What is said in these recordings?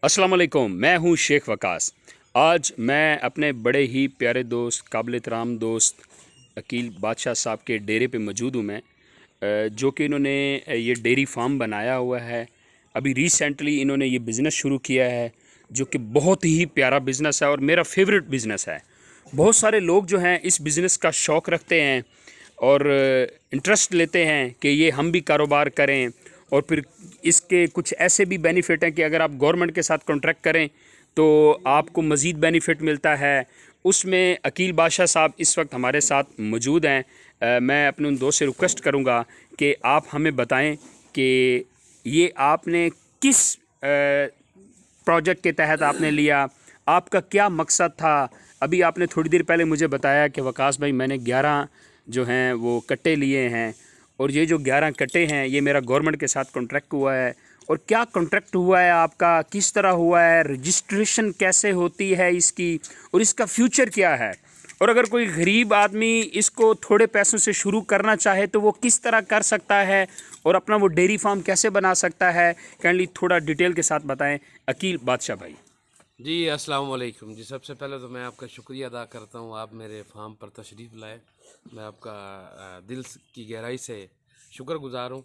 अस्सलाम वालेकुम, मैं हूं शेख वकास। आज मैं अपने बड़े ही प्यारे दोस्त, काबिल एहतराम दोस्त अकील बादशाह साहब के डेरे पे मौजूद हूं मैं, जो कि इन्होंने ये डेयरी फार्म बनाया हुआ है। अभी रिसेंटली इन्होंने ये बिज़नेस शुरू किया है, जो कि बहुत ही प्यारा बिज़नेस है और मेरा फेवरेट बिज़नेस है। बहुत सारे लोग जो हैं इस बिज़नेस का शौक़ रखते हैं और इंटरेस्ट लेते हैं कि ये हम भी कारोबार करें, और फिर इसके कुछ ऐसे भी बेनिफिट हैं कि अगर आप गवर्नमेंट के साथ कॉन्ट्रैक्ट करें तो आपको मज़ीद बेनिफिट मिलता है। उसमें अकील बादशाह साहब इस वक्त हमारे साथ मौजूद हैं। मैं अपने उन दोस्त से रिक्वेस्ट करूंगा कि आप हमें बताएं कि ये आपने किस प्रोजेक्ट के तहत आपने लिया, आपका क्या मकसद था। अभी आपने थोड़ी देर पहले मुझे बताया कि वकास भाई मैंने 11 जो हैं वो कट्टे लिए हैं, और ये जो 11 कट्टे हैं ये मेरा गवर्नमेंट के साथ कॉन्ट्रैक्ट हुआ है। और क्या कॉन्ट्रैक्ट हुआ है आपका, किस तरह हुआ है, रजिस्ट्रेशन कैसे होती है इसकी, और इसका फ्यूचर क्या है। और अगर कोई गरीब आदमी इसको थोड़े पैसों से शुरू करना चाहे तो वो किस तरह कर सकता है, और अपना वो डेयरी फार्म कैसे बना सकता है, काइंडली थोड़ा डिटेल के साथ बताएं अकील बादशाह भाई। जी अस्सलाम वालेकुम जी। सबसे पहले तो मैं आपका शुक्रिया अदा करता हूँ, आप मेरे फार्म पर तशरीफ़ लाए। मैं आपका दिल की गहराई से शुक्रगुज़ार हूँ।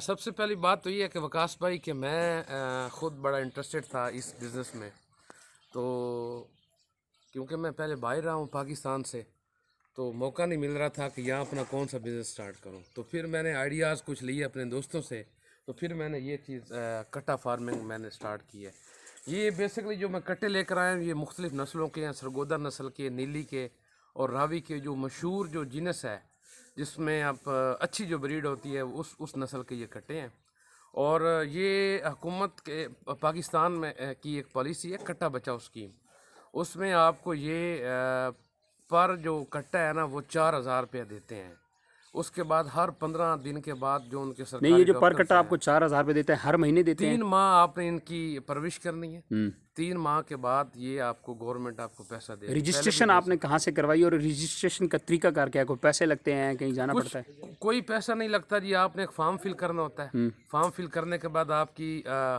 सबसे पहली बात तो ये है कि वकास भाई कि मैं ख़ुद बड़ा इंटरेस्टेड था इस बिज़नेस में, तो क्योंकि मैं पहले बाहर रहा हूँ पाकिस्तान से, तो मौका नहीं मिल रहा था कि यहाँ अपना कौन सा बिज़नेस स्टार्ट करूँ। तो फिर मैंने आइडियाज़ कुछ लिए अपने दोस्तों से, तो फिर मैंने ये चीज़ कट्टा फार्मिंग मैंने स्टार्ट की है। ये बेसिकली जो मैं कट्टे लेकर आया हूँ ये मुख्तलिफ़ नस्लों के हैं, सरगोदा नस्ल के, नीली के और रावी के, जो मशहूर जो जिनस है जिसमें आप अच्छी जो ब्रीड होती है उस नस्ल के ये कट्टे हैं। और ये हुकूमत के पाकिस्तान में की एक पॉलिसी है कट्टा बचाओ स्कीम। उसमें आपको ये पर जो कट्टा है ना वो 4,000 रुपये देते हैं। उसके बाद हर 15 दिन के बाद जो उनके नहीं, ये सरकारी जो पर डॉक्टर्स कट्टा हैं, आपको 4,000 रुपये देते हैं, हर महीने देते हैं? 3 माह आपने इनकी परवरिश करनी है। 3 माह के बाद ये आपको गवर्नमेंट आपको पैसा दे। रजिस्ट्रेशन आपने कहाँ से करवाई, और रजिस्ट्रेशन का तरीका कार क्या है? कोई पैसे लगते हैं, कहीं जाना पड़ता है? कोई पैसा नहीं लगता जी। आपने एक फॉर्म फिल करना होता है। फॉर्म फिल करने के बाद आपकी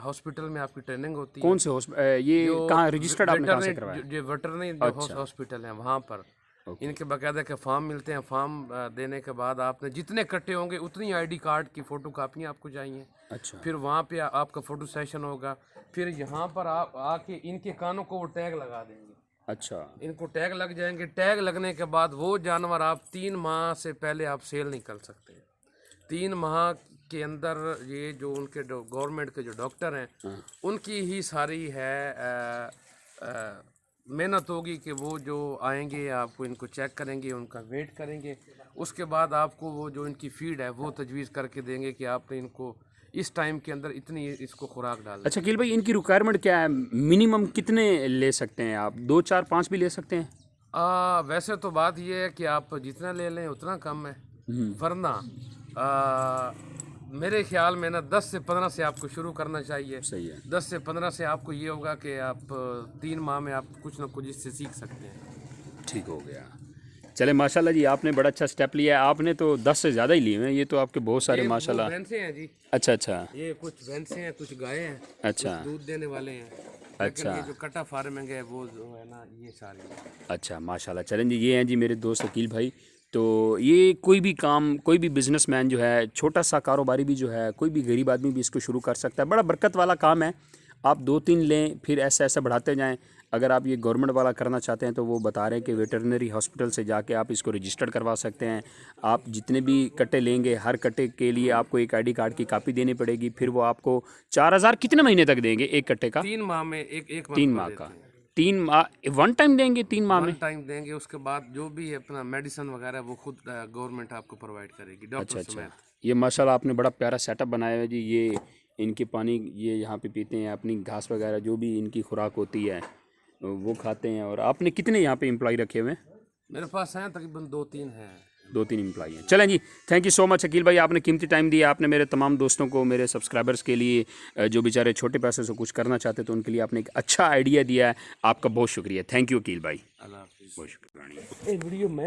हॉस्पिटल में आपकी ट्रेनिंग होती है। कौन से ये कहाँ रजिस्टर्ड आपने कहाँ से करवाया? जो वेटरनरी जो हॉस्पिटल है वहाँ पर इनके बाकायदा के फॉर्म मिलते हैं। फॉर्म देने के बाद आपने जितने कट्टे होंगे उतनी आईडी कार्ड की फ़ोटो कापियाँ आपको चाहिए। अच्छा। फिर वहाँ पे आपका फ़ोटो सेशन होगा। फिर यहाँ पर आप आके इनके कानों को वो टैग लगा देंगे। अच्छा। इनको टैग लग जाएंगे। टैग लगने के बाद वो जानवर आप 3 माह से पहले आप सेल नहीं कर सकते। 3 माह के अंदर ये जो उनके गवर्नमेंट के जो डॉक्टर हैं उनकी ही सारी है मेहनत होगी कि वो जो आएंगे आपको इनको चेक करेंगे, उनका वेट करेंगे। उसके बाद आपको वो जो इनकी फीड है वो तजवीज़ करके देंगे कि आपने इनको इस टाइम के अंदर इतनी इसको खुराक डाल। अच्छा अकील भाई, इनकी रिक्वायरमेंट क्या है? मिनिमम कितने ले सकते हैं आप? 2, 4, 5 भी ले सकते हैं? वैसे तो बात ये है कि आप जितना ले लें उतना कम है, वरना मेरे ख्याल में ना 10 से 15 से आपको शुरू करना चाहिए। सही है। 10 से 15 से आपको ये होगा कि आप 3 माह में आप कुछ ना कुछ इससे सीख सकते हैं। ठीक हो गया। चले माशाल्लाह जी, आपने बड़ा अच्छा स्टेप लिया है। आपने तो 10 से ज़्यादा ही लिए हैं, ये तो आपके बहुत सारे माशाल्लाह। भैंसे हैं जी। अच्छा अच्छा। ये कुछ भैंसे हैं, कुछ गायें हैं, अच्छा। कुछ दूध देने वाले हैं। अच्छा। ये जो कट्टा फार्मिंग है वो जो है ना ये सारी। अच्छा माशाल्लाह। चलें जी, ये हैं जी मेरे दोस्त अकील भाई। तो ये कोई भी काम, कोई भी बिजनेसमैन जो है, छोटा सा कारोबारी भी जो है, कोई भी गरीब आदमी भी इसको शुरू कर सकता है। बड़ा बरकत वाला काम है। आप 2-3 लें, फिर ऐसे ऐसे बढ़ाते जाएं। अगर आप ये गवर्नमेंट वाला करना चाहते हैं तो वो बता रहे हैं कि वेटरनरी हॉस्पिटल से जाके आप इसको रजिस्टर्ड करवा सकते हैं। आप जितने भी कट्टे लेंगे, हर कट्टे के लिए आपको एक आईडी कार्ड की कापी देनी पड़ेगी। फिर वो आपको 4,000 कितने महीने तक देंगे एक कट्टे का? 3 माह में एक 3 माह का। 3 माह वन टाइम देंगे? 3 माह में टाइम देंगे। उसके बाद जो भी अपना मेडिसिन वगैरह वो खुद गवर्नमेंट आपको प्रोवाइड करेगी, डॉक्टर समेत। ये माशाल्लाह आपने बड़ा प्यारा सेटअप बनाया है जी। ये इनके पानी ये यहाँ पे पीते हैं, अपनी घास वगैरह जो भी इनकी खुराक होती है वो खाते हैं। और आपने कितने यहाँ पे एम्प्लॉय रखे हुए हैं? मेरे पास हैं तकरीबन 2-3 हैं। 2-3 एम्प्लॉय हैं। चलें जी, thank you so much Aqeel भाई, आपने कीमती टाइम दिया। आपने मेरे तमाम दोस्तों को, मेरे सब्सक्राइबर्स के लिए जो बेचारे छोटे पैसे से कुछ करना चाहते तो उनके लिए आपने एक अच्छा आइडिया दिया है। आपका बहुत शुक्रिया। थैंक यू अकील भाई, अल्लाह हाफिज़। बहुत शुक्रिया। वीडियो में